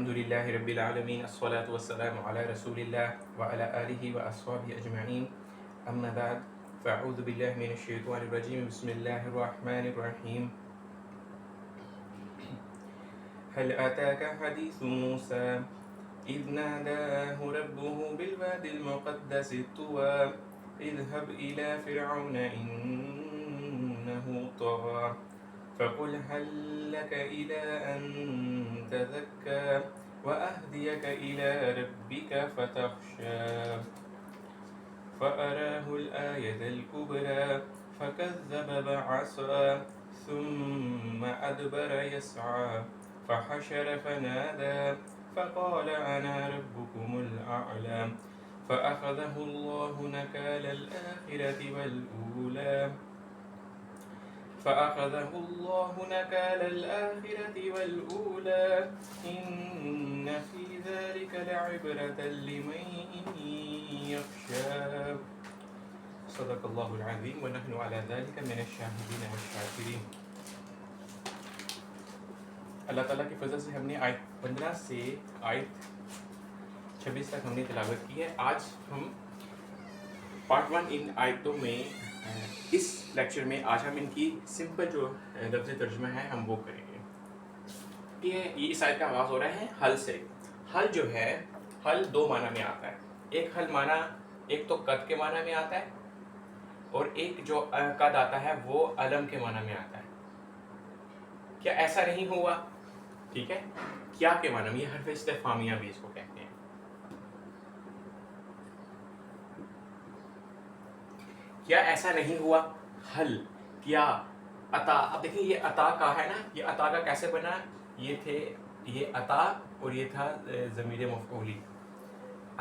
الحمد لله رب العالمين الصلاة والسلام على رسول الله وعلى آله وأصحابه أجمعين أما بعد فأعوذ بالله من الشيطان الرجيم بسم الله الرحمن الرحيم هل أتاك حديث موسى إذ ناداه ربه بالوادي المقدس طوى اذهب إلى فرعون إنه طغى فقل هل لك إلى أن تزكى وأهديك إلى ربك فتخشى فأراه الآية الكبرى فكذب وعصى ثم أدبر يسعى فحشر فنادى فقال أنا ربكم الأعلى فأخذه الله نكال الآخرة والأولى فأخذه الله نكال الآخرة والأولى إن في ذلك لعبرة لمن يخشى صدق الله العظيم ونحن على ذلك من الشاهدين والشاكرين. اللہ تعالیٰ کے فضل سے ہم نے آیت 15 سے آیت 26 تک ہم نے تلاوت کی ہے. آج ہم پارٹ 1 ان آیتوں میں اس لیکچر میں آج ہم ان کی سمپل جو لفظ ترجمہ ہے ہم وہ کریں گے. یہ اس آیت کا آغاز ہو رہا ہے حل سے. حل جو ہے حل دو معنی میں آتا ہے. ایک حل معنی ایک تو قد کے معنی میں آتا ہے اور ایک جو قد آتا ہے وہ علم کے معنی میں آتا ہے. کیا ایسا نہیں ہوا؟ ٹھیک ہے. کیا کے معنی میں یہ حرف استفہامیہ بھی اس کو کہتے ہیں. کیا ایسا نہیں ہوا؟ حل کیا عطا. اب دیکھیں یہ عطا کا ہے نا, یہ عطا کا کیسے بنا؟ یہ عطا اور یہ تھا ضمیر مفعولی.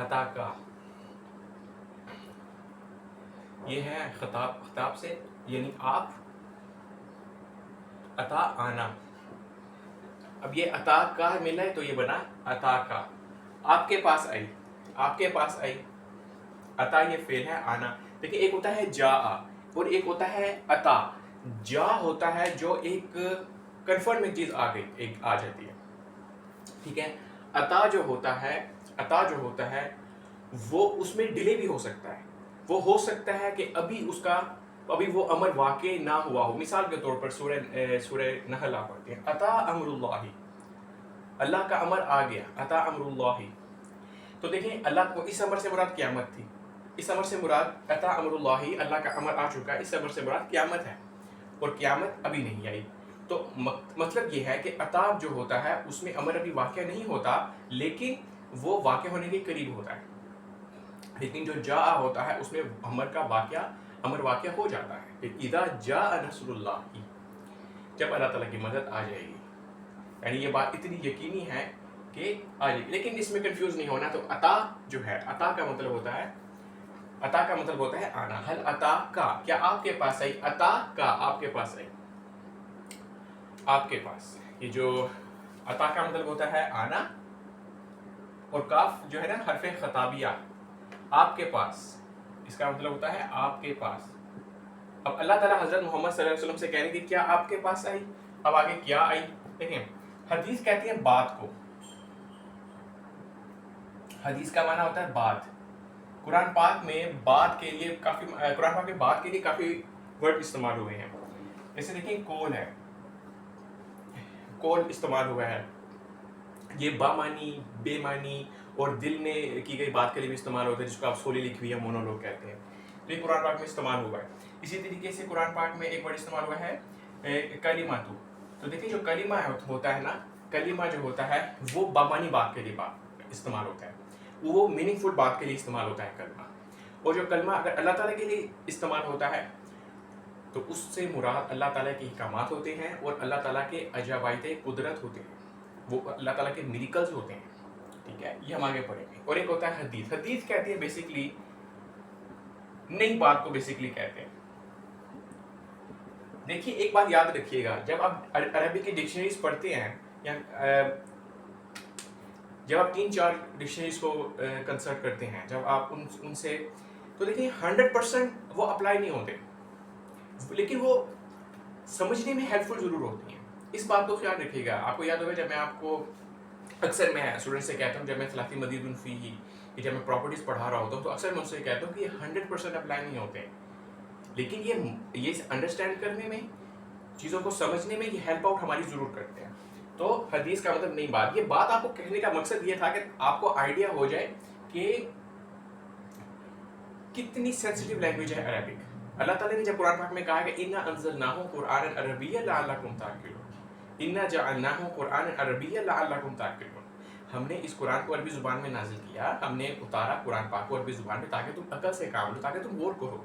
عطا کا یہ ہے خطاب سے یعنی آپ, عطا آنا. اب یہ عطا کا ملا ہے تو یہ بنا عطا کا. آپ کے پاس آئی, آپ کے پاس آئی. عطا یہ فعل ہے آنا. دیکھیں ایک ہوتا ہے جا اور ایک ہوتا ہے عطا. جا ہوتا ہے جو ایک کنفرم ایک چیز آ گئی, ایک آ جاتی ہے. ٹھیک ہے. عطا جو ہوتا ہے وہ اس میں ڈیلے بھی ہو سکتا ہے. وہ ہو سکتا ہے کہ ابھی وہ امر واقع نہ ہوا ہو. مثال کے طور پر سورہ نحل آپ پڑھتے ہیں, عطا امر اللہ, اللہ کا امر آ گیا. عطا امر اللہ. تو دیکھیں اللہ کو اس امر سے مراد قیامت تھی. اس امر سے مراد عطا امر اللہ, اللہ کا امر آ چکا ہے. اس امر سے مراد قیامت ہے اور قیامت ابھی نہیں آئی. تو مطلب یہ ہے کہ عطا جو ہوتا ہے اس میں امر ابھی واقع نہیں ہوتا لیکن وہ واقع ہونے کے قریب ہوتا ہے. لیکن جو جا ہوتا ہے اس میں امر واقع ہو جاتا ہے. اذا جاء نصر اللہ, جب اللہ تعالیٰ کی مدد آ جائے گی. یعنی یہ بات اتنی یقینی ہے کہ آ جائے گی. لیکن اس میں کنفیوز نہیں ہونا. تو عطا جو ہے, عطا کا مطلب ہوتا ہے آنا. حل عطا کا, کیا آپ کے پاس آئی؟ عطا کا آپ کے پاس آئی. آپ کے پاس, یہ جو عطا کا مطلب ہوتا ہے آنا اور کاف جو ہے نا حرف خطابیہ, آپ کے پاس, اس کا مطلب ہوتا ہے آپ کے پاس. اب اللہ تعالیٰ حضرت محمد صلی اللہ علیہ وسلم سے کہہ رہی تھی کیا آپ کے پاس آئی. اب آگے کیا آئی. دیکھیں حدیث کہتی ہے بات کو. حدیث کا معنی ہوتا ہے بات. قرآن پاک میں بات کے لیے کافی ورڈ استعمال ہوئے ہیں. جیسے دیکھیں کول ہے, کول استعمال ہوا ہے. یہ با معنی, بے معنی اور دل میں کی گئی بات کے لیے بھی استعمال ہوتا ہے, جس کو آپ سولی لکھی ہوئی ہے مونولوگ کہتے ہیں. تو یہ قرآن پاک میں استعمال ہوا ہے. اسی طریقے سے قرآن پاک میں ایک ورڈ استعمال ہوا ہے کلماتو. تو دیکھیں جو کلمہ ہوتا ہے نا, کلمہ جو ہوتا ہے وہ بامانی بات کے لیے استعمال ہوتا ہے. وہ میننگ فل بات کے لیے استعمال ہوتا ہے کلمہ. اور جو کلمہ اگر اللہ تعالیٰ کے لیے استعمال ہوتا ہے تو اس سے مراد اللہ تعالیٰ کے احکامات ہوتے ہیں اور اللہ تعالیٰ کے عجائبات قدرت ہوتے ہیں, وہ اللہ تعالیٰ کے میریکلز ہوتے ہیں. ٹھیک ہے, یہ ہم آگے پڑھیں گے. اور ایک ہوتا ہے حدیث. حدیث کہتی ہے بیسیکلی نئی بات کو بیسیکلی کہتے ہیں. دیکھیے ایک بات یاد رکھیے گا, جب آپ عربی کی ڈکشنریز پڑھتے ہیں یا جب آپ 3-4 ڈکشنریز کو کنسلٹ کرتے ہیں, جب آپ ان سے, تو دیکھیں 100% وہ اپلائی نہیں ہوتے لیکن وہ سمجھنے میں ہیلپ فل ضرور ہوتی ہیں. اس بات کو خیال رکھیے گا. آپ کو یاد ہوگا جب میں آپ کو अक्सर मैं स्टूडेंट से कहता हूँ, जब मैं सलाती मदीदुन फ़ीही कि जब मैं प्रॉपर्टीज़ पढ़ा रहा होता हूँ, तो अक्सर मैं उससे कहता हूँ कि ये 100% अप्लाई नहीं होते, लेकिन ये अंडरस्टैंड करने में, चीज़ों को समझने में ये हेल्प आउट हमारी ज़रूर करते हैं। तो हदीस का मतलब नहीं बात, ये बात आपको कहने का मकसद ये था कि आपको आइडिया हो जाए कि कितनी सेंसिटिव लैंग्वेज है अरबिक। अल्लाह ताला ने जब कुरान पाक में कहा कि इन्ना अंज़लनाहु कुरआनन अरबिय्यन लअल्लकुम ताक़िलून, इन्ना जअलनाहु कुरआनन अरबिय्यन लअल्लकुम ताक़िलून, हमने इस कुरान को अरबी ज़ुबान में नाजिल किया, हमने उतारा कुरान पाक को अरबी ज़ुबान में ताकि तुम अकल से काम लो, ताकि तुम गौर करो,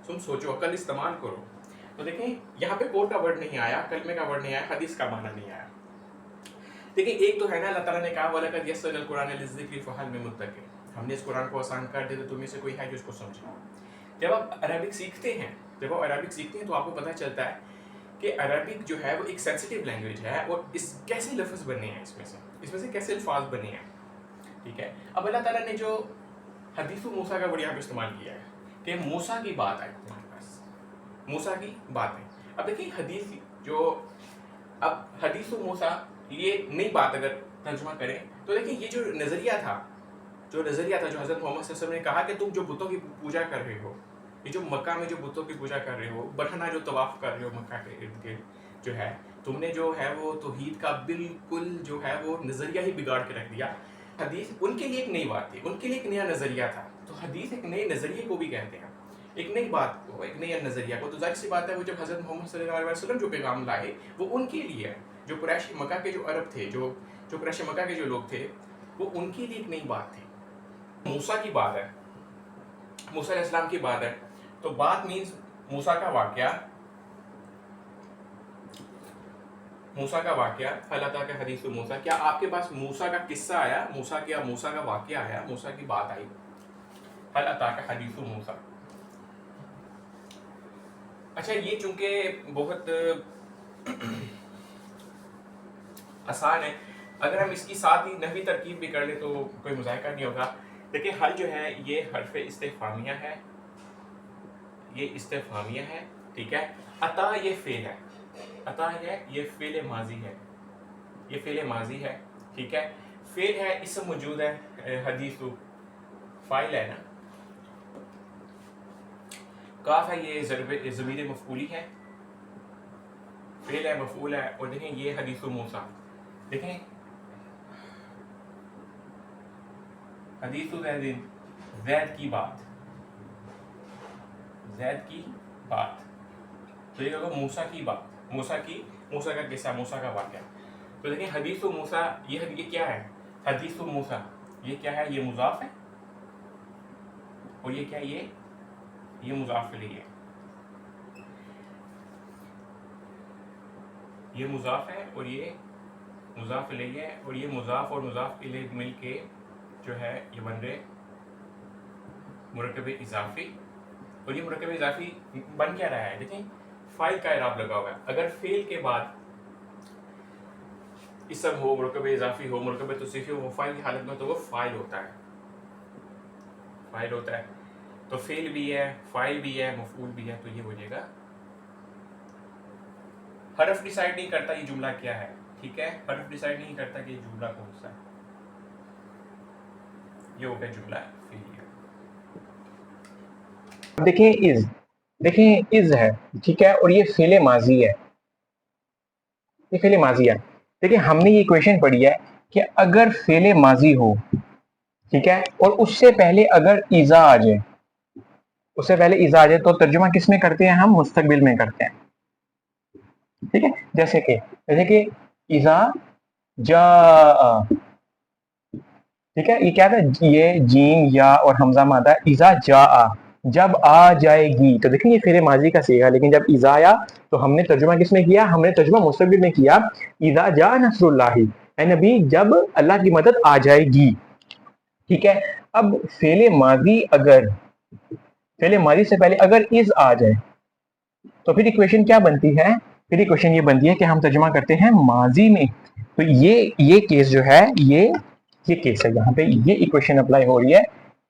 तुम सोचो, अकल इस्तेमाल करो। तो देखें यहाँ पे कोर का वर्ड नहीं आया, कलमे का वर्ड नहीं आया, हदीस का माना नहीं आया। देखिए एक तो है ना, अल्लाह ताला ने कहा वलक़द यस्सरनल कुरान लिज़्ज़िक्रि फ़हल मिन मुद्दकिर, हमने इस कुरान को आसान कर दिया, तो तुम में से कोई है जो इसको समझे। जब आप अरबिक सीखते हैं तो आपको पता चलता है कि अरबिक जो है वो एक सेंसिटिव लैंग्वेज है, और इस कैसे लफ्ज़ बने हैं, इसमें से कैसे अल्फाज बने हैं, ठीक है। अब अल्लाह ताला ने जो हदीस मूसा का वर्ड यहाँ पे इस्तेमाल किया है कि मूसा की बात आई तुम्हारे पास, मूसा की बात है। अब देखिए हदीस जो, अब हदीस मूसा ये नई बात अगर तर्जुमा करें तो देखिए ये जो नज़रिया था जो हज़रत मोहम्मद सल्लल्लाहु अलैहि वसल्लम ने कहा कि तुम जो बुतों की पूजा कर रहे हो, ये जो मक्का में जो बुतों की पूजा कर रहे हो, बरहना जो तवाफ़ कर रहे हो मक्का के इर्द गिर्द जो है, तुमने जो है वो तौहीद का बिल्कुल जो है वो नज़रिया ही बिगाड़ के रख दिया। हदीस उनके लिए एक नई बात थी, उनके लिए एक नया नज़रिया था, तो हदीस एक नए नज़रिए को भी कहते हैं, एक नई बात को, एक नया नज़रिया को। तो जाहिर सी बात है वो जब हज़रत मोहम्मद सल्लल्लाहु अलैहि वसल्लम जो पैगाम लाए वो उनके लिए है, जो कुरैश मक्का के जो अरब थे, जो कुरैश मक्का के जो लोग थे, वो उनके लिए एक नई बात थी। मूसा की बात है, मूसा अलैहिस्सलाम की बात है, तो बात मीन्स मूसा का वाक़या, अल्लाह ताला के हदीस मूसा, क्या आपके पास मूसा का किस्सा आया, मूसा का वाक़या आया, मूसा की बात आई, अल्लाह ताला का हदीस मूसा। अच्छा ये चूंकि बहुत आसान है, अगर हम इसकी साथ ही नहवी तरकीब भी कर ले तो कोई मुज़ाहिका नहीं होगा। देखिए हल जो है ये हर्फ इस्तिफ़हामिया है, ये इस्तिफ़हामिया है, ठीक है। अता ये फ़ेल है, अता है ये फ़ेल माजी है, ये फ़ेल माजी है, ठीक है। फ़ेल है, इसम मौजूद है, हदीसु फ़ाइल है ना, काफ है, ये ज़मीर मफ़ऊली है, फ़ेल है, मफ़ऊल है, और देखें ये हदीसु मूसा, देखें हदीसु ज़ैद की बात, तो ये होगा मूसा की बात, मूसा का किस्सा, मूसा का वाक़या। तो देखिए हदीसु मूसा, ये क्या है, हदीसु मूसा ये क्या है, ये मुज़ाफ़ है, और ये क्या है, ये मुज़ाफ़ इलैहि है, ये मुज़ाफ़ है और ये मुज़ाफ़ इलैहि है, और ये मुज़ाफ़ और मुज़ाफ़ इलैहि मिल के जो है ये बन रहे मुरक्कब इज़ाफ़ी, और ये मुरक्कब इज़ाफ़ी बन क्या रहा है, देखें फ़ाइल का इराब लगा हुआ है। अगर फ़ेल के बाद इसम हो, मुरक्कब इज़ाफ़ी हो, मुरक्कब तौसीफ़ी हो, फ़ाइल की हालत में तो वो फ़ाइल होता है, तो फ़ेल भी है, फ़ाइल भी है, मफ़ऊल भी है, तो ये हो जाएगा। हरफ डिसाइड नहीं करता ये जुमला क्या है, ठीक है, हरफ डिसाइड नहीं करता कि ये जुमला कौन सा है, ये हो गया जुमला फ़ेलियर। देखें इज है, ठीक है, और ये फ़ेल माजी है, ये फ़ेल माजी है। देखिए हमने ये इक्वेशन पढ़ी है कि अगर फ़ेल माजी हो, ठीक है, और उससे पहले अगर इज़ा आ जाए, तो तर्जुमा किस में करते हैं हम, मुस्तकबिल में करते हैं, ठीक है। जैसे कि इज़ा जा, ठीक है, ये क्या था, ये जीम या और हमजा मादा, इज़ा जा आ, जब आ जाएगी, तो देखिए ये फ़ेल माजी का सीगा, लेकिन जब इज़ा आया तो हमने तर्जुमा किस में किया, हमने तर्जुमा मुस्तकबिल में किया, इज़ा जा नसरुल्लाहि, ऐ नबी जब अल्लाह की मदद आ जाएगी, ठीक है। अब फ़ेल माजी से पहले अगर इज़ आ जाए तो फिर इक्वेशन क्या बनती है, फिर इक्वेशन ये बनती है कि हम तर्जुमा करते हैं माजी में। तो ये केस जो है, ये केस है, यहाँ पे ये इक्वेशन अप्लाई हो रही है,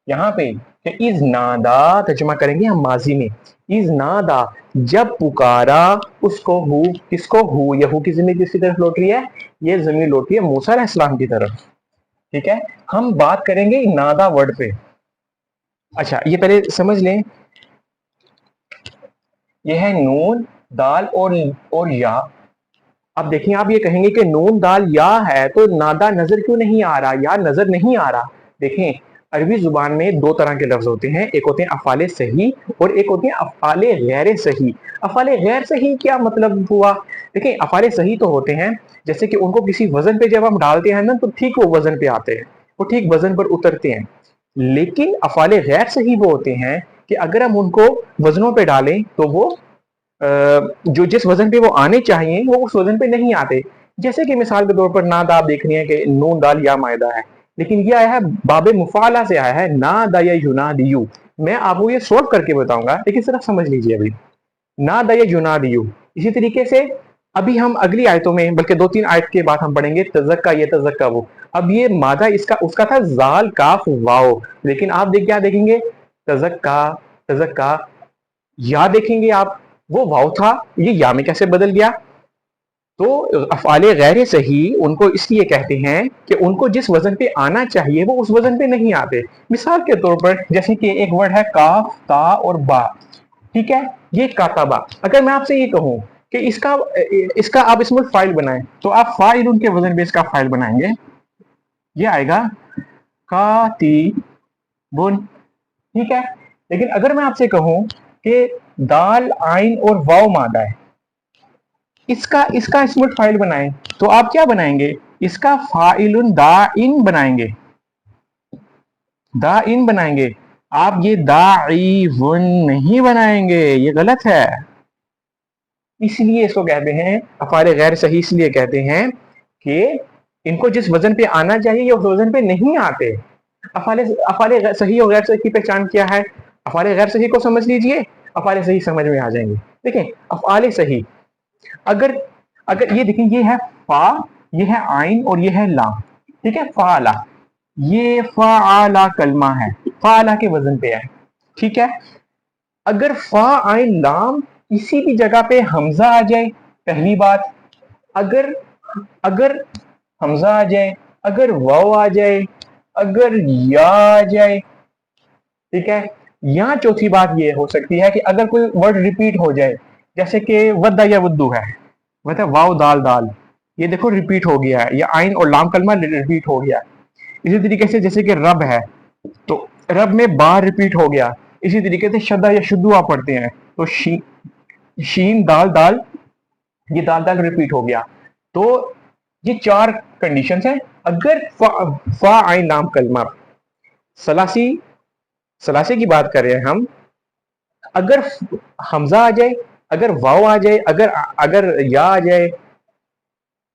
यहाँ पे कि इज नादा तर्जुमा करेंगे हम माजी में, इज नादा, जब पुकारा उसको हु, किसको हु, ये हु की ज़मीर किसकी तरफ लौट रही है, ये ज़मीर लौट रही है मूसा अलैहिस्सलाम की तरफ। ठीक है, हम बात करेंगे नादा वर्ड पे। अच्छा ये पहले समझ लें, ये है नून दाल और या। अब देखिए आप ये कहेंगे कि नून दाल या है तो नादा नजर क्यों नहीं आ रहा, या नजर नहीं आ रहा। देखें अरबी जुबान में दो तरह के लफ्ज होते हैं, एक होते हैं अफ़ाले सही और एक होते हैं अफ़ाले गैर सही। अफ़ाले गैर सही क्या मतलब हुआ, देखें अफ़ाले सही तो होते हैं जैसे कि उनको किसी वजन पे जब हम डालते हैं ना तो ठीक वो वजन पे आते हैं, वो ठीक वजन पर उतरते हैं। लेकिन अफ़ाले गैर सही वो होते हैं कि अगर हम उनको वजनों पे डालें तो वो जो जिस वजन पे वो आने चाहिए वो उस वजन पे नहीं आते। जैसे कि मिसाल के तौर पर नादा आप देख रहे हैं कि नून दाल या मायदा है, लेकिन ये आया है बाबे मुफाला से आया है, ना दा या युनादियु। मैं आपको ये सोल्व करके बताऊंगा लेकिन सिर्फ समझ लीजिए अभी, ना दा या युनादियु। इसी तरीके से अभी हम अगली आयतों में, बल्कि 2-3 आयत के बाद हम पढ़ेंगे तज़क्का ये तज़क्का वो। अब ये मादा इसका उसका था जाल काफ वाओ, लेकिन आप क्या देखेंगे, तज़क्का तज़क्का। या देखेंगे आप, वो वाव था ये या में कैसे बदल गया। तो अफ़आले गैर सही उनको इसलिए कहते हैं कि उनको जिस वजन पे आना चाहिए वो उस वजन पे नहीं आते। मिसाल के तौर पर जैसे कि एक वर्ड है काफ ता और बा, ठीक है, ये काताबा। अगर मैं आपसे ये कहूं कि इसका इसका आप इसमें फाइल बनाएं तो आप फाइल उनके वजन पे इसका फाइल बनाएंगे, ये आएगा कातिबुन, ठीक है। लेकिन अगर मैं आपसे कहूं कि दाल आइन और वाव मादा है, इसका इसका स्मूथ फाइल बनाएं तो आप क्या बनाएंगे, इसका फाइलुन दा इन बनाएंगे, दा इन बनाएंगे। आप ये दाईवुन नहीं बनाएंगे, ये गलत है। इसलिए इसको कहते हैं अफाले गैर सही, इसलिए कहते हैं कि इनको जिस वजन पे आना चाहिए ये उस वजन पे नहीं आते। अफाले अफाले सही और गैर सही की पहचान क्या है, अफाले गैर सही को समझ लीजिए, अफाले सही समझ में आ जाएंगे। देखें अफाले सही, अगर अगर ये देखें, ये है फा, ये है आइन और ये है लाम, ठीक है, फाला, ये फाला कलमा है, फाला के वजन पे है, ठीक है। अगर फा आइन लाम इसी भी जगह पे हमजा आ जाए, पहली बात, अगर अगर हमजा आ जाए, अगर वाव आ जाए, अगर या आ जाए, ठीक है। यहाँ चौथी बात ये हो सकती है कि अगर कोई वर्ड रिपीट हो जाए, जैसे कि वद्दा या वद्दू है, मतलब वाव दाल दाल, ये देखो रिपीट हो गया है, या आइन और लाम कलमा रिपीट हो गया। इसी तरीके से जैसे कि रब है तो रब में बार रिपीट हो गया। इसी तरीके से शद्दा या शुद्धू आप पढ़ते हैं तो शीन दाल दाल, ये दाल दाल रिपीट हो गया। तो ये 4 कंडीशंस हैं। अगर फा आइन लाम कलमा सलासी, सलासी की बात कर रहे हैं हम, अगर हमजा आ जाए, अगर वाव आ जाए, अगर अगर या आ जाए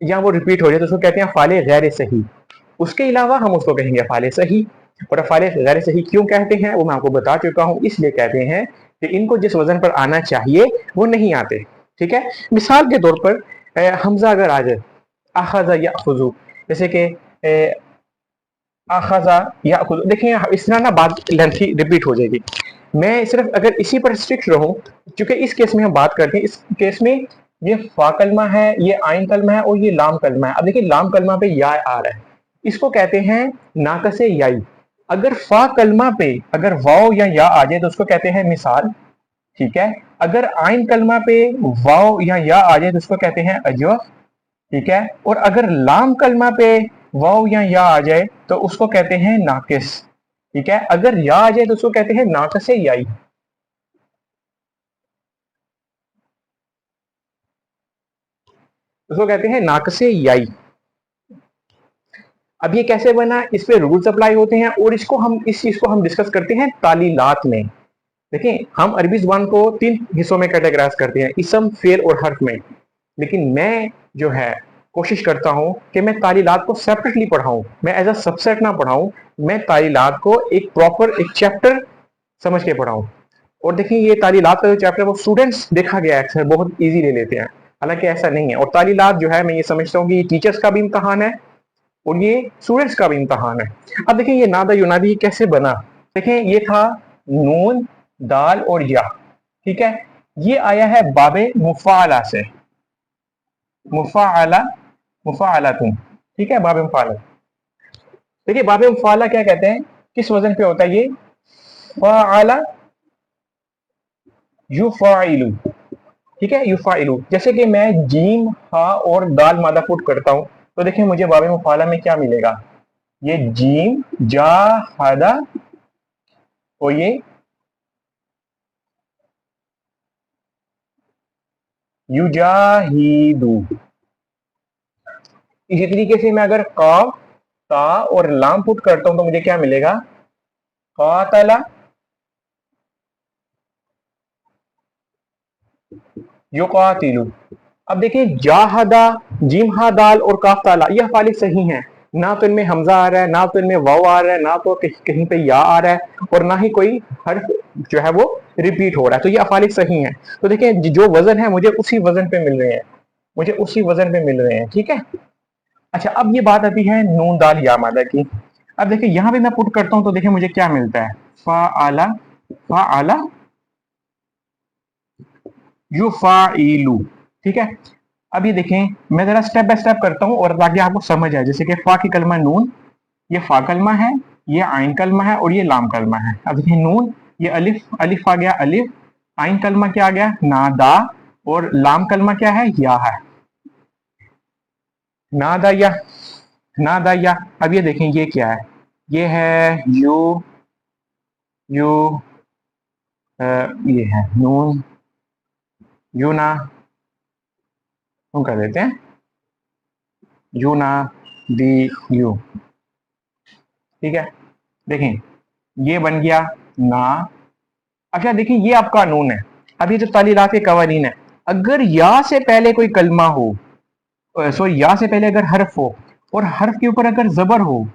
या वो रिपीट हो जाए तो उसको कहते हैं फाले गैर सही। उसके अलावा हम उसको कहेंगे फाले सही। और फाले गैर सही क्यों कहते हैं वो मैं आपको बता चुका हूं, इसलिए कहते हैं कि इनको जिस वजन पर आना चाहिए वो नहीं आते, ठीक है। मिसाल के तौर पर हमजा अगर आ जाए, अखज़ा याखुज़ु, जैसे कि अखज़ा याखुज़ु, देखिए इस तरह ना बात लेंथी रिपीट हो जाएगी। मैं सिर्फ अगर इसी पर स्ट्रिक्ट रहूं, क्योंकि इस केस में हम बात करते हैं, इस केस में ये फा कलमा है, ये आइन कलमा है और ये लाम कलमा है। अब देखिए लाम कलमा पे या आ रहा है, इसको कहते हैं नाकसे याई। अगर फा कलमा पे अगर वाव या आ जाए तो उसको कहते हैं मिसाल, ठीक है। अगर आइन कलमा पे वाव या आ जाए तो उसको कहते हैं अजव, ठीक है। और अगर लाम कलमा पे वाव या आ जाए तो उसको कहते हैं नाकिस, ठीक है। अगर या आ जाए तो उसको कहते हैं नाकसे याई। उसको कहते हैं नाकसे याई। अब ये कैसे बना, इस पे रूल्स अप्लाई होते हैं और इसको हम इस चीज को हम डिस्कस करते हैं तालीलात में। देखिए हम अरबी जुबान को 3 हिस्सों में कैटेगराइज करते हैं, इसम, फेल और हर्फ में। लेकिन मैं जो है कोशिश करता हूं कि मैं तालीलात को सेपरेटली पढ़ाऊं, मैं एज अ सबसेट ना पढ़ाऊं, मैं तालीलात को एक प्रॉपर एक चैप्टर समझ के पढ़ाऊं। और देखिए ये तालीलात का जो चैप्टर वो स्टूडेंट्स देखा गया अक्सर बहुत ईजी ले लेते हैं, हालांकि ऐसा नहीं है। और तालीलात जो है मैं ये समझता हूँ कि टीचर्स का भी इम्तहान है और ये स्टूडेंट्स का भी इम्तहान है। अब देखिए ये नादा युनादी कैसे बना, देखिए ये था नून दाल और या, ठीक है, ये आया है बाबे मुफाला से, मुफाला, मुफालातुन, ठीक है, बाबे मुफाला। देखिए बाबे मुफाला क्या कहते हैं, किस वजन पे होता है ये, फाला युफाइलु, ठीक है, युफाइलु। जैसे कि मैं जीम हा और दाल मादा पुट करता हूं, तो देखिए मुझे बाबे मुफाला में क्या मिलेगा, ये जीम जा हादा और ये युजाहिदु। इसी तरीके से मैं अगर काफ ता और लाम पुट करता हूं तो मुझे क्या मिलेगा, कातला युकातिलु। अब देखिए जाहदा, जीम हा दाल और काफ ताला ये अफालिक सही हैं, ना तो इनमें हमजा आ रहा है, ना तो इनमें वाव आ रहा है, ना तो कहीं पे या आ रहा है, और ना ही कोई हर्फ जो है वो रिपीट हो रहा है, तो ये अफालिक सही हैं। तो देखिए जो वजन है मुझे उसी वजन पे मिल रहे हैं, मुझे उसी वजन पे मिल रहे हैं, ठीक है। अच्छा अब ये बात आती है नून दाल या मादा की। अब देखिए यहां भी मैं पुट करता हूं तो देखिए मुझे क्या मिलता है, फा आला, फा आला युफाइलु, ठीक है। अब ये देखें मैं जरा स्टेप बाय स्टेप करता हूं और ताकि आपको समझ आए, जैसे कि फा की कलमा नून, ये फा कलमा है, ये आइन कलमा है और ये लाम कलमा है। अब देखिए नून, ये अलिफ, अलिफ आ गया अलिफ, आइन कलमा क्या आ गया नादा, और लाम कलमा क्या है या है, नादा या, नादा या। अब ये देखें ये क्या है, ये है यू, यू ये है नून, यूना, हम कर देते हैं यूना दी यू, ठीक है। देखें ये बन गया ना। अच्छा देखिए ये आपका नून है। अब ये जो तालीलात के कवानीन है, अगर या से पहले कोई कलमा हो, सॉरी या से पहले अगर हर्फ हो और हर्फ के ऊपर अगर जबर हो,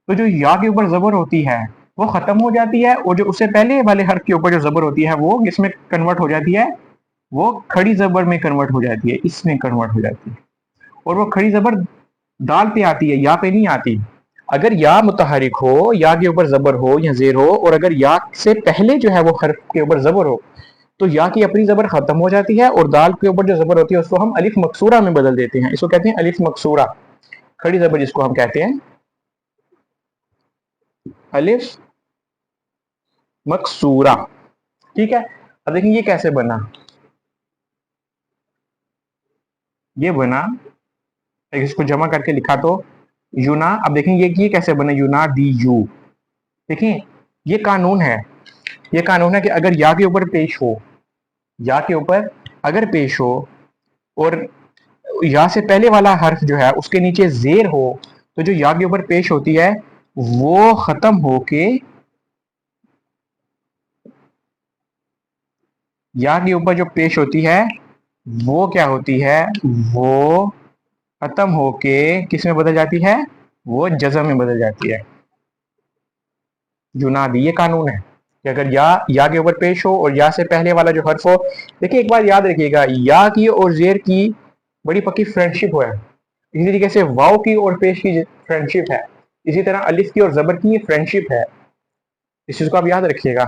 तो जो या के ऊपर जबर होती है वो खत्म हो जाती है, और जो उससे पहले वाले हर्फ के ऊपर जो जबर होती है वो इसमें कन्वर्ट हो जाती है, वो खड़ी जबर में कन्वर्ट हो जाती है, इसमें कन्वर्ट हो जाती है, और वो खड़ी जबर दाल पे आती है, या पे नहीं आती। अगर या मुतहरिक हो, या के ऊपर जबर हो या जेर हो, और अगर या से पहले जो है वो हर्फ के ऊपर जबर हो, तो या की अपनी जबर खत्म हो जाती है, और दाल के ऊपर जो जबर होती है उसको हम अलिफ मकसूरा में बदल देते हैं, इसको कहते हैं अलिफ मकसूरा, खड़ी जबर जिसको हम कहते हैं अलिफ मकसूरा, ठीक है। अब देखिए ये कैसे बना, ये बना, इसको जमा करके लिखा तो यूना। अब देखें ये कैसे बना, यूना दी यू। देखिए ये कानून है, ये कानून है कि अगर या के ऊपर पेश हो, या के ऊपर अगर पेश हो, और या से पहले वाला हर्फ जो है उसके नीचे जेर हो, तो जो या के ऊपर पेश होती है वो खत्म होके, या के ऊपर जो पेश होती है वो क्या होती है, वो खत्म होके किस में बदल जाती है, वो जज़म में बदल जाती है, जुनादी। ये कानून है कि अगर या के ऊपर पेश हो और या से पहले वाला जो हर्फ हो। देखिए एक बात याद रखिएगा, या की और जेर की बड़ी पक्की फ्रेंडशिप है, इसी तरीके से वाव की और पेश की फ्रेंडशिप है, इसी तरह अलिफ की और जबर की फ्रेंडशिप है, इस चीज को आप याद रखिएगा।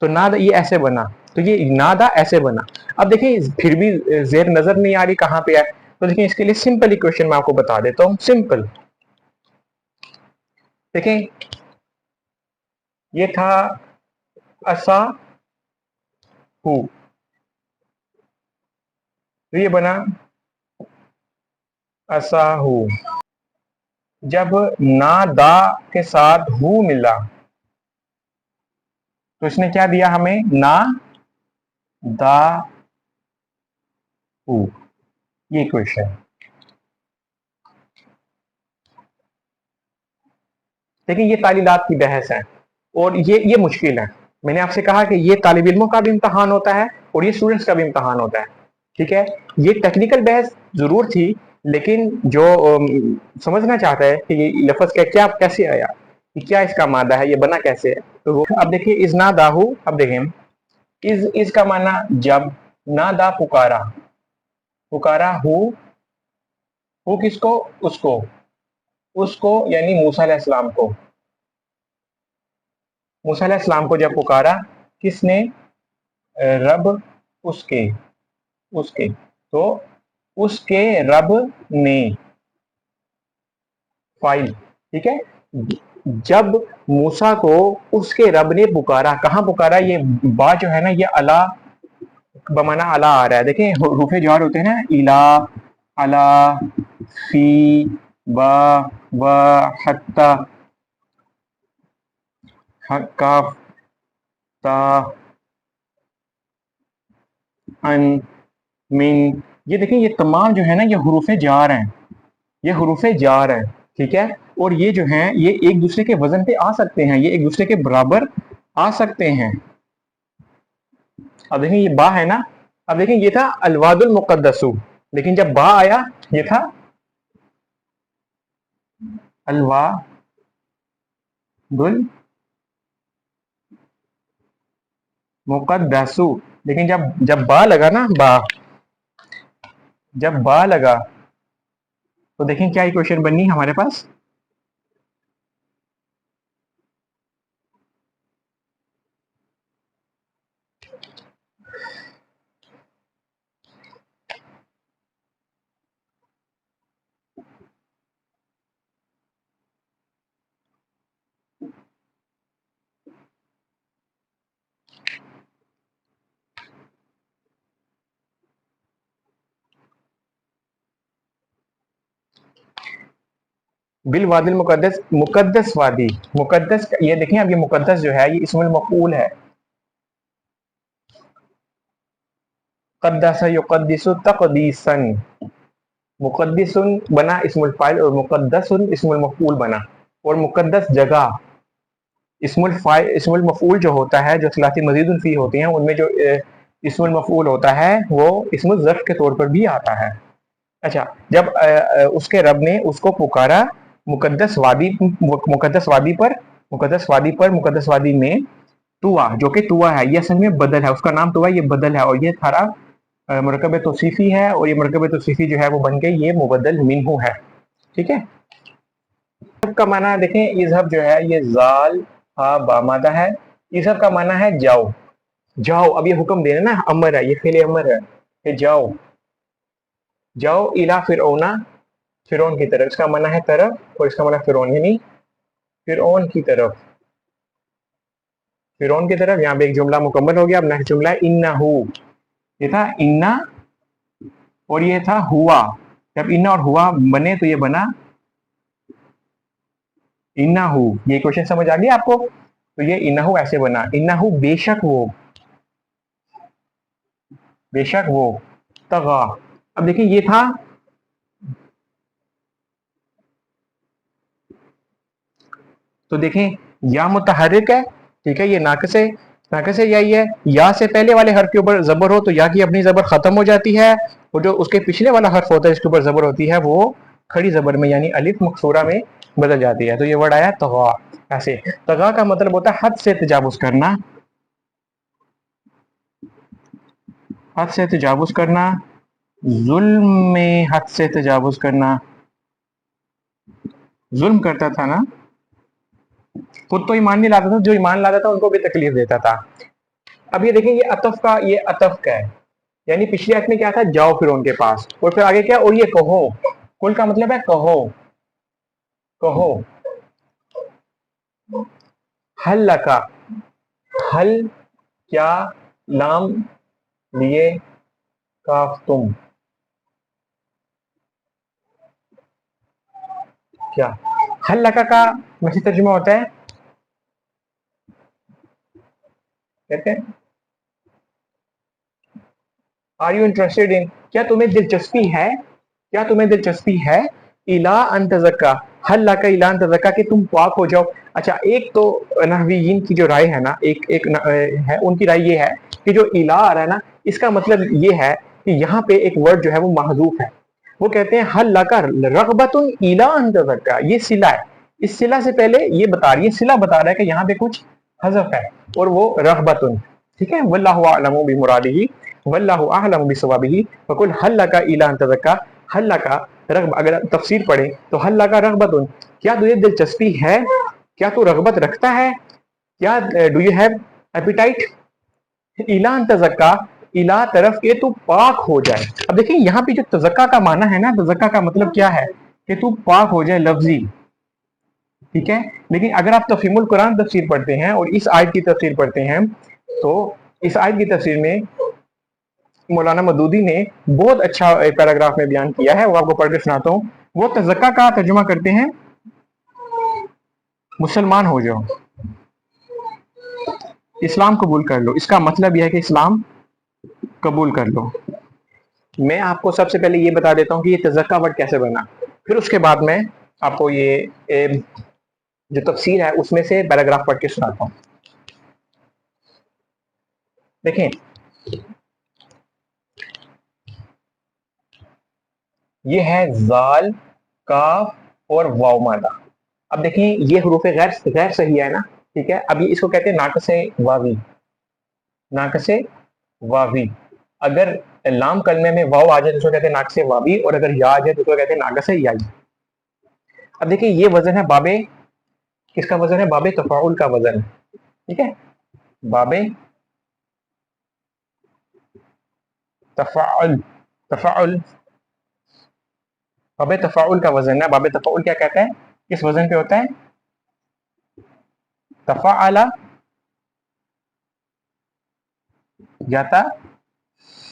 तो नादा ये ऐसे बना, तो ये नादा ऐसे बना। अब देखिए फिर भी जेर नजर नहीं आ रही कहाँ पे है, तो देखिए इसके लिए सिंपल इक्वेशन मैं आपको बता देता हूँ, सिंपल। देखें ये था असा हु, तो ये बना असा हु। जब ना दा के साथ हु मिला तो इसने क्या दिया हमें, ना दा हु, ये इक्वेशन। देखिए ये तालीलात की बहस है और ये मुश्किल है। मैंने आपसे कहा कि ये तालिब इल्मों का भी इम्तहान होता है और ये स्टूडेंट्स का भी इम्तहान होता है, ठीक है। ये टेक्निकल बहस जरूर थी, लेकिन जो समझना चाहता है कि ये लफ्ज का क्या कैसे आया, कि क्या इसका मादा है, ये बना कैसे है, तो वो अब देखिए इज ना दाहू। अब देखें इज का माना जब, ना दा पुकारा, पुकारा हु किसको, उसको, उसको यानी मूसा अलैहिस्सलाम को, मूसा अलैहिस्सलाम को जब पुकारा किसने, रब उसके, उसके, तो उसके रब ने, फाइल, ठीक है। जब मूसा को उसके रब ने पुकारा, कहाँ पुकारा, ये बा जो है ना ये अला बमाना अला आ रहा है, देखें रूफे जवार होते हैं ना, इला, अला, फी, बा, व, हत्ता, काफ, ता, अन, मिन, ये देखें ये तमाम जो है ना ये हुरूफे जार हैं, ये हुरूफे जार हैं, ठीक है। और ये जो हैं ये एक दूसरे के वजन पे आ सकते हैं, ये एक दूसरे के बराबर आ सकते हैं। अब देखें ये बा है ना, अब देखें ये था अलवादुल मुकद्दसु, लेकिन जब बा आया ये था अलवादुल मुकद्दसु, लेकिन जब जब बा लगा ना, जब बा लगा तो देखें क्या इक्वेशन बनी हमारे पास, बिल वादिल मुकद्दस, मुकद्दस वादी, मुकद्दस, ये देखें अब ये मुकद्दस जो है ये इसमुल मफऊल है, कद्दस युकद्दिसु तक़दीसन, मुकद्दिसुन बना इसमुल फाइल और मुकद्दसुन इसमुल मफऊल बना, और मुकद्दस जगह, इसमुल फाइल इसमुल मफऊल जो होता है, जो सलाती मजीदुन फी होती हैं उनमें जो इसमुल मफऊल होता है वो इसमुल ज़र्फ के तौर पर भी आता है। अच्छा, जब उसके रब ने उसको पुकारा मुकद्दस वादी, मुकद्दस वादी पर, मुकद्दस वादी पर, मुकद्दस वादी में तुआ, जो कि तुआ है ये असल में बदल है, उसका नाम तुआ, ये बदल है, और ये सारा मरकब तौसीफी है, और ये मरकब तौसीफी जो है वो बन के ये मुबद्दल मिन्हु है, ठीक है। का माना देखें, इज़हब जो है ये जाल हा बामादा है, इज़हब का माना है जाओ, जाओ, अब ये हुक्म देना ना, अमर है, ये फेले अमर है कि जाओ, जाओ इला फिरौना, फिरौन की तरफ, इसका माना है तरफ, और इसका माना फिरौन, यानी फिरौन की तरफ, फिरौन की तरफ। यहाँ पे एक जुमला मुकम्मल हो गया। अब नेक्स्ट जुमला है इन्नहु, ये था इन्ना और ये था हुआ, जब इन्ना और हुआ बने तो ये बना इन्नहु। ये क्वेश्चन समझ आ गया आपको, तो ये इन्नहु ऐसे बना, इन्नहु बेशक वो, बेशक वो, तगा। अब देखिए ये था, तो देखें या मुतहर्रिक है, ठीक है, ये नाक़िस है, नाक़िस है या से पहले वाले हर्फ के ऊपर जबर हो तो या की अपनी जबर खत्म हो जाती है, और जो उसके पिछले वाला हर्फ होता है इसके ऊपर जबर होती है वो खड़ी जबर में यानी अलिफ मकसूरा में बदल जाती है। तो ये वर्ड आया तगा, ऐसे तगा का मतलब होता है हद से तजावुज करना, हद से तजावुज करना, जुल्म में हद से तजावुज करना, जुल्म करता था ना, खुद तो ईमान नहीं लाता था, जो ईमान लाता था उनको भी तकलीफ देता था। अब ये देखें ये अतफ का, ये अतफ का है, यानी पिछली आयत में क्या था, जाओ फिर उनके पास, और फिर आगे क्या, और ये कहो, कुल का मतलब है कहो, कहो, हल लका, हल क्या, लाम लिए, काफ तुम, क्या, हल लका का मसीह तर्जुमा होता है, कहते हैं आर यू इंटरेस्टेड इन, क्या तुम्हें दिलचस्पी है, क्या तुम्हें दिलचस्पी है, इला अन तज़क्का, हल लका इला अन तज़क्का, कि तुम पाक हो जाओ। अच्छा, एक तो नहवीयीन की जो राय है ना, है उनकी राय ये है कि जो इला आ रहा है ना, इसका मतलब ये है कि यहाँ पे एक वर्ड जो है वो महजूफ है। वो कहते हैं हल लका रग़बतुन इला अन तज़क्का, ये सिला है, इस सिला से पहले ये बता रही है, सिला बता रहा है कि यहाँ पे कुछ हज़फ है, और वो रग़बतुन, ठीक है। वल्लाहु अअलमु बिमुरादिही वल्लाहु अअलमु बिसवाबिही फकुल हल लका इला अन तज़क्का, हल लका रग़ब, अगर तफसीर पढ़े तो हल लका रग़बतुन, क्या तुझे दिलचस्पी है, क्या तू रग़बत रखता है, क्या डू यू हैव एपिटाइट, इला अन तज़क्का, इला तरफ के तू पाक हो जाए। अब देखिए यहाँ पे जो तज़क्का का माना है ना, तज़क्का का मतलब क्या है कि तू पाक हो जाए लफ्जी, ठीक है। लेकिन अगर आप तफहीमुल कुरान तफसीर पढ़ते हैं और इस आयत की तफसीर पढ़ते हैं, तो इस आयत की तफसीर में मौलाना मदूदी ने बहुत अच्छा एक पैराग्राफ में बयान किया है, वो आपको पढ़ के सुनाता हूँ। वो तज़क्का का तर्जुमा करते हैं मुसलमान हो जाओ, इस्लाम कबूल कर लो। इसका मतलब यह है कि इस्लाम कबूल कर लो। मैं आपको सबसे पहले ये बता देता हूँ कि ये तज़क्का वर्ड कैसे बना, फिर उसके बाद मैं आपको ये जो तफसीर है उसमें से पैराग्राफ पढ़ के सुनाता हूँ। देखें, ये है जाल, काफ और वाव मादा। अब देखें ये हरूफ गैर गैर सही है ना, ठीक है। अब ये इसको कहते हैं नाकसे वावी, नाकसे वावी। अगर लाम कलमे में वाव आ जाए तो उसको कहते हैं नाकसे वावी, और अगर या आ जाए तो उसको कहते हैं नाकसे याई। अब देखिए ये वजन है बाबे, किसका वजन है? बाबे तफाउल का वजन है, ठीक है। बाबे तफाउल, तफाउल, बाबे तफाउल का वजन है। बाबे तफाउल क्या कहता है, किस वजन पे होता है? तफाअला याता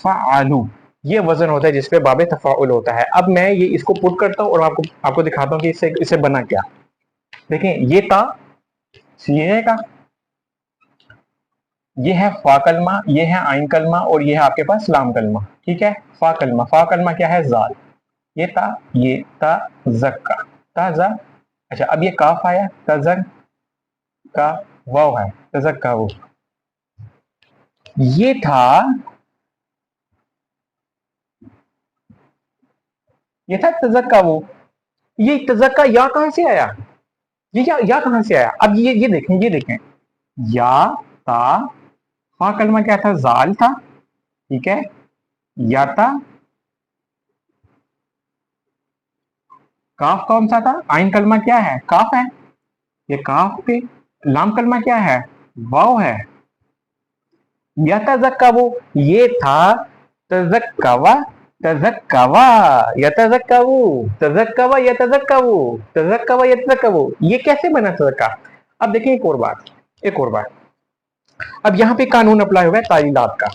फ़ाअलू, ये वजन होता है जिसपे बाबे तफाउल होता है। अब मैं ये इसको पुट करता हूँ और आपको आपको दिखाता हूँ कि इससे बना क्या। देखें ये ता सीने का, ये है फा कलमा, ये है आइन कलमा, और ये है आपके पास लाम कलमा, ठीक है। फा कलमा, फा कलमा क्या है? जाल। ये ता जक्का, ता जा। अच्छा अब ये काफ आया, तजक का, वाव है तजक का वो। ये था, ये था तजक का वो। ये तजक का या कहां से आया? ये या कहां से आया? अब ये देखें, ये देखें, या ता, फा कलमा क्या था? जाल था, ठीक है। या था, काफ कौन सा था? आइन कलमा क्या है? काफ है। ये काफ पे लाम कलमा क्या है? वाव है। या तजक्कवु, ये था तजक्कवा, तजक्कवा, यतजक्कवु, तजक्कवा यतजक्कवु, तजक्कवा यतजक्कवु। ये कैसे बना तजक्का? अब देखिए एक और बात, एक और बात। अब यहाँ पे कानून अप्लाई हुआ है तालीलात का।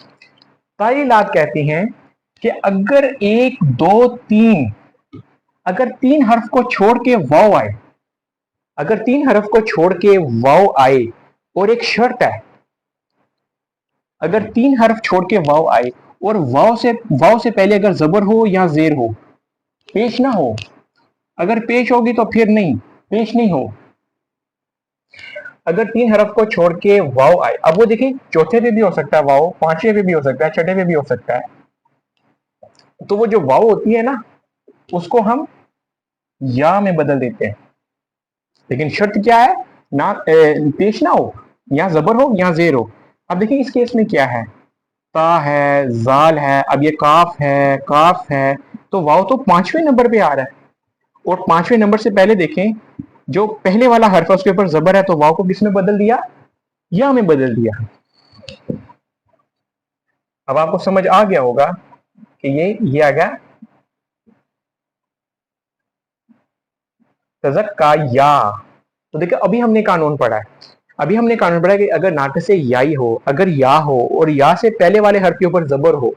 तालीलात कहती हैं कि अगर एक दो तीन, अगर तीन हर्फ को छोड़ के वाव आए, अगर तीन हर्फ को छोड़ के वाव आए, और एक शर्त है, अगर तीन हर्फ छोड़ के वाव आए और वाव से पहले अगर जबर हो या जेर हो, पेश ना हो, अगर पेश होगी तो फिर नहीं, पेश नहीं हो, अगर तीन हरफ को छोड़ के वाव आए। अब वो देखिए चौथे पे भी हो सकता है वाव, पांचवे पे भी हो सकता है, छठे पे भी हो सकता है। तो वो जो वाव होती है ना, उसको हम या में बदल देते हैं, लेकिन शर्त क्या है? ना पेश ना हो, या जबर हो या जेर हो। अब देखिए इस केस में क्या है, ता है, जाल है, अब ये काफ है, काफ है, तो वाव तो पांचवें नंबर पे आ रहा है, और पांचवें नंबर से पहले देखें जो पहले वाला हर्फ उसके ऊपर जबर है, तो वाव को किसमें बदल दिया? या में बदल दिया। अब आपको समझ आ गया होगा कि ये आ गया तज़क्का या। तो देखिए अभी हमने कानून पढ़ा है, अभी हमने कानून पढ़ा है कि अगर नाक़िस याई हो, अगर या हो और या से पहले वाले हर्फ के ऊपर जबर हो,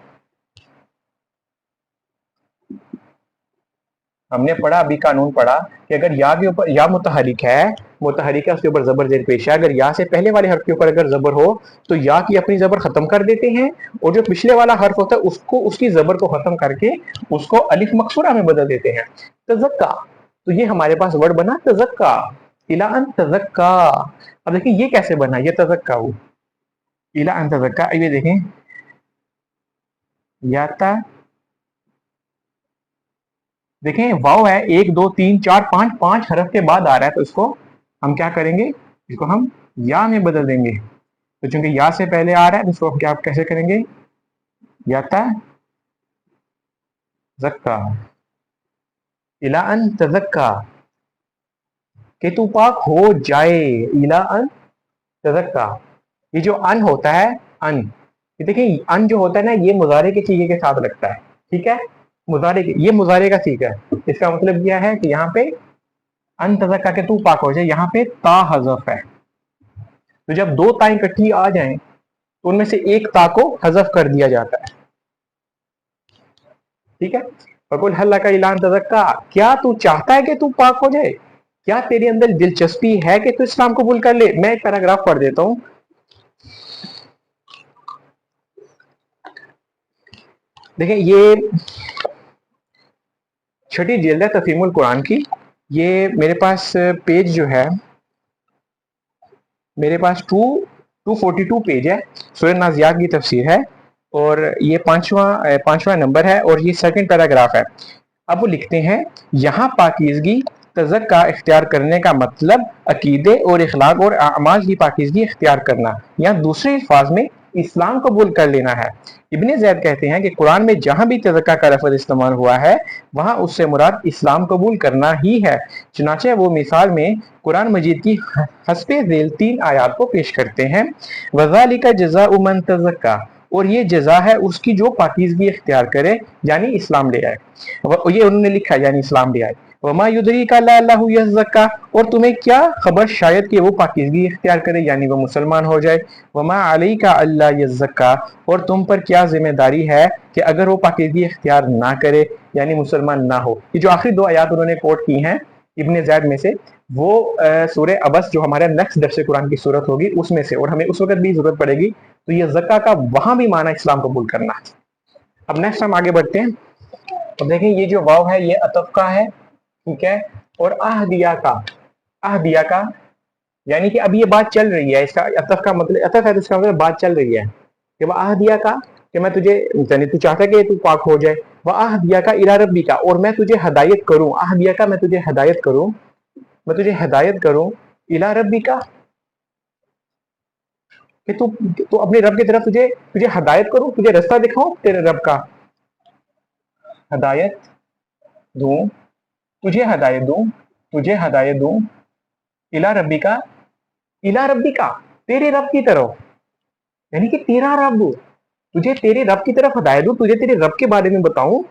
हमने पढ़ा अभी कानून पढ़ा कि अगर या के ऊपर, या मुतहरिक है, मुतहरिक है, उसके ऊपर जबर जेर पेश है, अगर या से पहले वाले हर्फ के ऊपर अगर जबर हो तो या की अपनी जबर खत्म कर देते हैं, और जो पिछले वाला हर्फ होता है उसको, उसकी जबर को खत्म करके उसको अलिफ मकसूरा में बदल देते हैं, तज़क्का। तो ये हमारे पास वर्ड बना तज़क्का, इला अन तज़क्का। अब देखिए ये कैसे बना, ये तज़क्का हो, इला अन तज़क्का। ये देखें, याता, देखें वाव है, एक दो तीन चार पांच, पांच हरफ के बाद आ रहा है, तो इसको हम क्या करेंगे? इसको हम या में बदल देंगे। तो चूंकि या से पहले आ रहा है तो इसको क्या कैसे करेंगे? याता जक्का, इला अन तज़क्का, कि तू पाक हो जाए, इला अन तज़क्का। ये जो अन होता है, अन, یہ دیکھیں ان جو ہوتا ہے نا یہ مضارع کے سیغے کے ساتھ لگتا ہے, ٹھیک ہے, یہ مضارع کا سیغہ ہے. اس کا مطلب یہ ہے کہ یہاں پہ ان تزکا کہ تو پاک ہو جائے, یہاں پہ تا حذف ہے. تو جب دو تائیں اکٹھی آ جائیں تو ان میں سے ایک تا کو حذف کر دیا جاتا ہے, ٹھیک ہے. فقل هل لك الى ان تزکا, کیا تو چاہتا ہے کہ تو پاک ہو جائے, کیا تیرے اندر دلچسپی ہے کہ تو اسلام قبول کر لے. میں ایک پیراگراف پڑھ دیتا ہوں. دیکھیں یہ چھٹی جلد ہے تفہیم القرآن کی. یہ میرے پاس پیج جو ہے میرے پاس 242 پیج ہے. سورہ نازیات کی تفسیر ہے اور یہ پانچواں نمبر ہے اور یہ سیکنڈ پیراگراف ہے. اب وہ لکھتے ہیں یہاں پاکیزگی تزکا اختیار کرنے کا مطلب عقیدے اور اخلاق اور اعمال کی پاکیزگی اختیار کرنا یا دوسرے الفاظ میں اسلام قبول کر لینا ہے. ابن زید کہتے ہیں کہ قرآن میں جہاں بھی تزکا کا لفظ استعمال ہوا ہے وہاں اس سے مراد اسلام قبول کرنا ہی ہے. چنانچہ وہ مثال میں قرآن مجید کی حسب ذیل 3 آیات کو پیش کرتے ہیں. وَذَلِكَ جَزَاءُ مَن تَزَكَّى, اور یہ جزا ہے اس کی جو پاکیزگی اختیار کرے یعنی اسلام لے آئے. یہ انہوں نے لکھا یعنی اسلام لے آئے. وما يدريك لعله يزكى, اور تمہیں کیا خبر شاید کہ وہ پاکیزگی اختیار کرے یعنی وہ مسلمان ہو جائے. وما عليك الا يزكى, اور تم پر کیا ذمہ داری ہے کہ اگر وہ پاکیزگی اختیار نہ کرے یعنی مسلمان نہ ہو. یہ جو آخری 2 آیات انہوں نے کوٹ کی ہیں ابن زید میں سے, وہ سورہ عبس جو ہمارا نیکسٹ درس قرآن کی صورت ہوگی اس میں سے, اور ہمیں اس وقت بھی ضرورت پڑے گی. تو یہ زکا کا وہاں بھی معنی اسلام قبول کرنا. اب نیکسٹ ہم آگے بڑھتے ہیں. اب دیکھیں یہ جو واو ہے یہ عطف کا ہے, ٹھیک ہے, اور اہدیہ کا یعنی کہ اب یہ بات چل رہی ہے. اس کا عطف کا مطلب عطف ہے تو اس کا مطلب بات چل رہی ہے کہ وہ اہدیہ کا کہ میں تجھے یعنی تو چاہتا ہے کہ تو پاک ہو جائے. وہ اہدیہ کا الی ربی کا, اور میں تجھے ہدایت کروں. اہدیہ کا میں تجھے ہدایت کروں, میں تجھے ہدایت کروں الی ربی کا کہ تو اپنے رب کی طرف تجھے ہدایت کروں, تجھے رستہ دکھاؤں تیرے رب کا, ہدایت دوں, تجھے ہدایت دوں الی ربی کا تیرے رب کی طرف, یعنی کہ تیرا رب, تجھے تیرے رب کی طرف ہدایت دوں, تجھے تیرے رب کے بارے میں بتاؤں.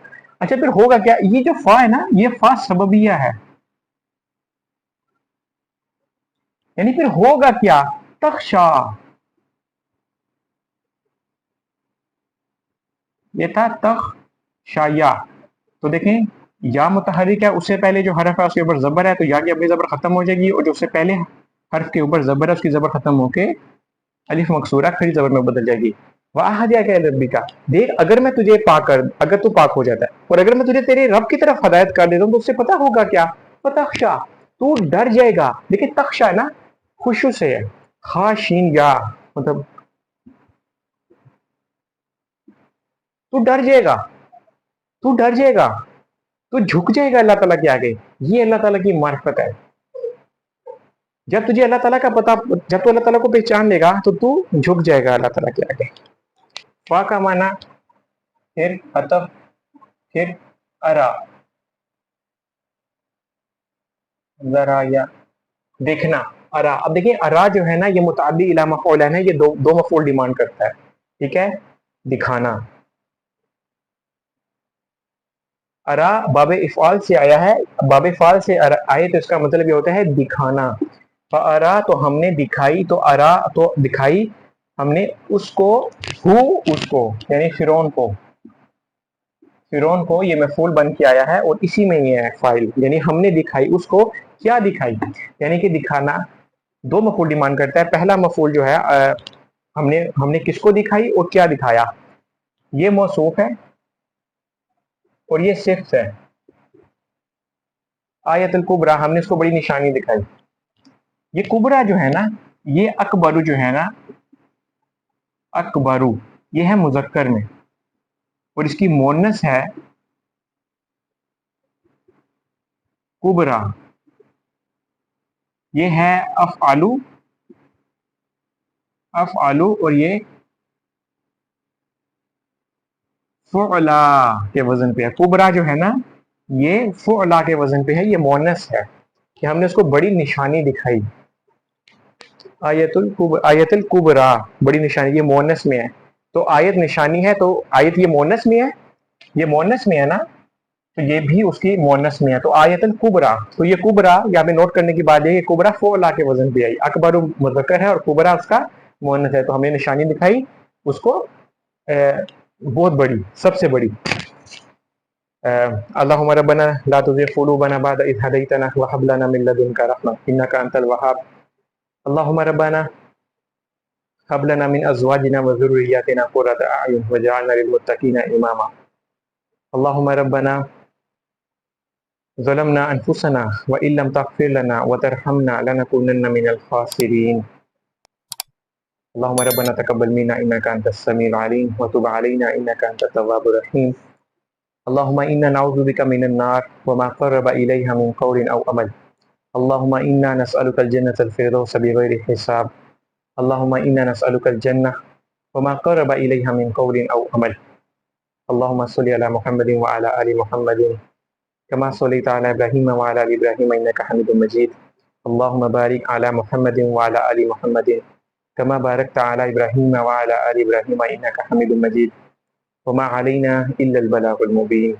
اچھا پھر ہوگا کیا, یہ جو فا ہے نا یہ فا سببیہ ہے, یعنی پھر ہوگا کیا, تخشا, یہ تھا تخشایا. تو دیکھیں یا متحرک ہے, اس سے پہلے جو حرف ہے اس کے اوپر زبر ہے تو یا کی اپنی زبر ختم ہو جائے گی, اور جو اس سے پہلے حرف کے اوپر زبر ہے اس کی زبر ختم ہو کے الف مکسورہ کھڑی زبر میں بدل جائے گی. وَأَهْدِيَكَ إِلَى رَبِّكَ, دیکھ اگر میں تجھے اگر تو پاک ہو جاتا ہے اور اگر میں تجھے تیرے رب کی طرف ہدایت کر دیتا ہوں تو اس سے پتہ ہوگا کیا, فتخشا, تو ڈر جائے گا. دیکھیں تخشا ہے نا خوشو سے ہے, خاشین یا مطلب تو ڈر جائے گا, تو جھک جائے گا اللہ تعالیٰ کے آگے. یہ اللہ تعالیٰ کی معرفت ہے. جب تجھے اللہ تعالیٰ کا پتہ, جب تو اللہ تعالیٰ کو پہچان لے گا تو جھک جائے گا اللہ تعالیٰ کے آگے. فا کا معنی پھر عطف پھر ارا, ذرا یا دیکھنا, ارا. اب دیکھیں ارا جو ہے نا یہ متعدی الی مفعولین ہے, یہ دو مفعول ڈیمانڈ کرتا ہے, ٹھیک ہے. دکھانا, ارا باب افعال سے آیا ہے, باب افعال سے آئے تو اس کا مطلب یہ ہوتا ہے دکھانا. فارا تو ہم نے دکھائی, تو ارا تو دکھائی ہم نے اس کو یعنی فرعون کو یہ مفعول بن کے آیا ہے اور اسی میں یہ ہے فاعل, یعنی ہم نے دکھائی اس کو. کیا دکھائی, یعنی کہ دکھانا 2 مفعول ڈیمانڈ کرتا ہے. پہلا مفعول جو ہے ہم نے کس کو دکھائی اور کیا دکھایا, یہ موصوف ہے اور یہ صفت ہے. آیت الکبریٰ, ہم نے اس کو بڑی نشانی دکھائی. یہ کبرا جو ہے نا, یہ اکبرو جو ہے نا, اکبرو یہ ہے مذکر میں اور اس کی مؤنث ہے کبرا. یہ ہے افعلو اور یہ فعلا کے وزن پہ ہے. کبرا جو ہے نا یہ فعلا کے وزن پہ ہے, یہ مؤنث ہے کہ ہم نے اس کو بڑی نشانی دکھائی. آیت الکبریٰ بڑی نشانی, یہ مؤنث میں ہے. تو آیت نشانی ہے، تو آیت یہ مونس میں ہے، یہ مونس میں ہے نا، تو یہ بھی اس کی مونس میں ہے. تو آیت الکبرا، تو یہ کبرا یہاں پہ نوٹ کرنے کی بات ہے کہ کبرا فولا کے وزن پہ آئی. اکبر مذکر ہے اور کبرا اس کا مونس ہے، تو ہم نے نشانی دکھائی اس کو بہت بڑی، سب سے بڑی. اللهم ربنا لا تزغ قلوبنا بعد إذ هديتنا وهب لنا من لدنك رحمة إنك أنت الوهاب. اللهم ربنا هب لنا من أزواجنا وذرياتنا قرة أعين واجعلنا للمتقين إماما. اللهم ربنا ظلمنا أنفسنا وإن لم تغفر لنا وترحمنا لنكونن من الخاسرين. اللهم ربنا تقبل منا إنك أنت السميع العليم وتب علينا إنك أنت التواب الرحيم. اللهم إنا نعوذ بك من النار وما قرب إليها من قول أو عمل. اللهم إنا نسألك الجنة الفردوس بغير حساب. اللهم إنا نسألك الجنة وما قرب إليها من قول أو عمل. اللهم صل على محمد وعلى آل محمد كما صليت على إبراهيم وعلى آل إبراهيم إنك حميد مجيد. اللهم بارك على محمد وعلى آل محمد كما باركت على إبراهيم وعلى آل إبراهيم إنك حميد مجيد. وما علينا إلا البلاغ المبين.